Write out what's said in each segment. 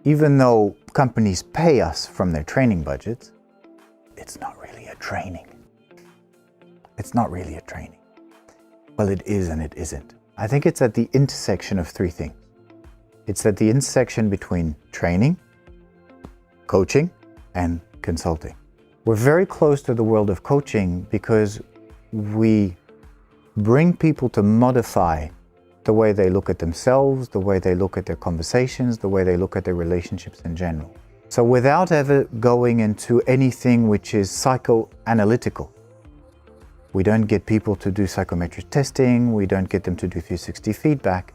even though companies pay us from their training budgets, it's not really a training. It's not really a training. Well, it is and it isn't. I think it's at the intersection of three things. It's at the intersection between training, coaching, and consulting. We're very close to the world of coaching because we bring people to modify the way they look at themselves, the way they look at their conversations, the way they look at their relationships in general. So without ever going into anything which is psychoanalytical, we don't get people to do psychometric testing, we don't get them to do 360 feedback,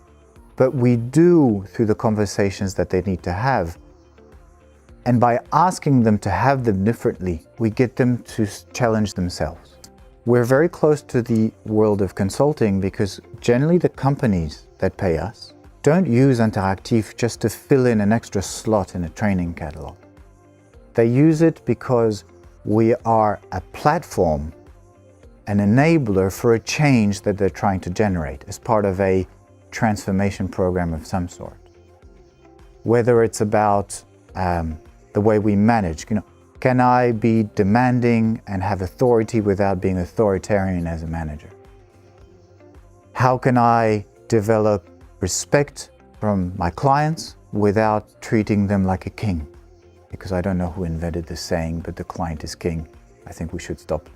but we do through the conversations that they need to have. And by asking them to have them differently, we get them to challenge themselves. We're very close to the world of consulting because generally the companies that pay us don't use Interactifs just to fill in an extra slot in a training catalog. They use it because we are a platform, an enabler for a change that they're trying to generate as part of a transformation program of some sort. Whether it's about the way we manage, can I be demanding and have authority without being authoritarian as a manager? How can I develop respect from my clients without treating them like a king? Because I don't know who invented this saying, but the client is king. I think we should stop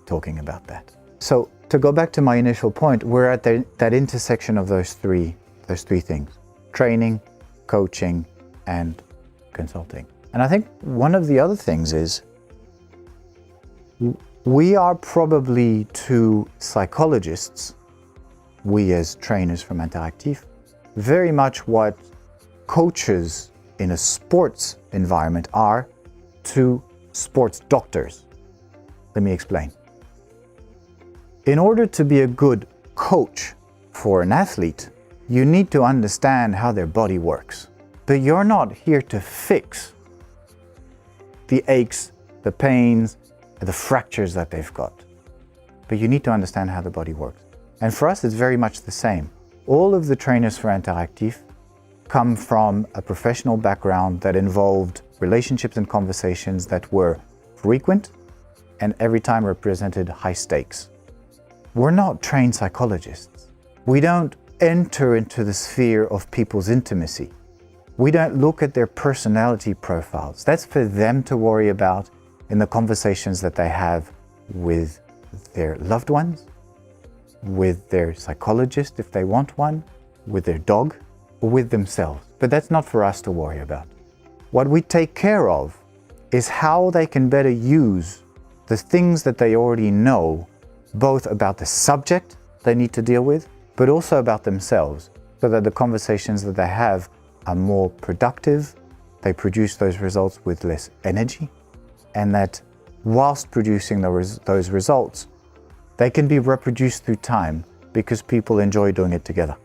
talking about that. So to go back to my initial point, we're at that intersection of those three things: training, coaching, and consulting. And I think one of the other things is we are probably to psychologists, we as trainers from Interactifs, very much what coaches in a sports environment are to sports doctors. Let me explain. In order to be a good coach for an athlete, you need to understand how their body works. But you're not here to fix the aches, the pains, the fractures that they've got. But you need to understand how the body works. And for us, it's very much the same. All of the trainers for Interactifs come from a professional background that involved relationships and conversations that were frequent and every time represented high stakes. We're not trained psychologists. We don't enter into the sphere of people's intimacy. We don't look at their personality profiles. That's for them to worry about in the conversations that they have with their loved ones, with their psychologist if they want one, with their dog, or with themselves. But that's not for us to worry about. What we take care of is how they can better use the things that they already know, both about the subject they need to deal with, but also about themselves, so that the conversations that they have are more productive, they produce those results with less energy, and that whilst producing those results, they can be reproduced through time because people enjoy doing it together.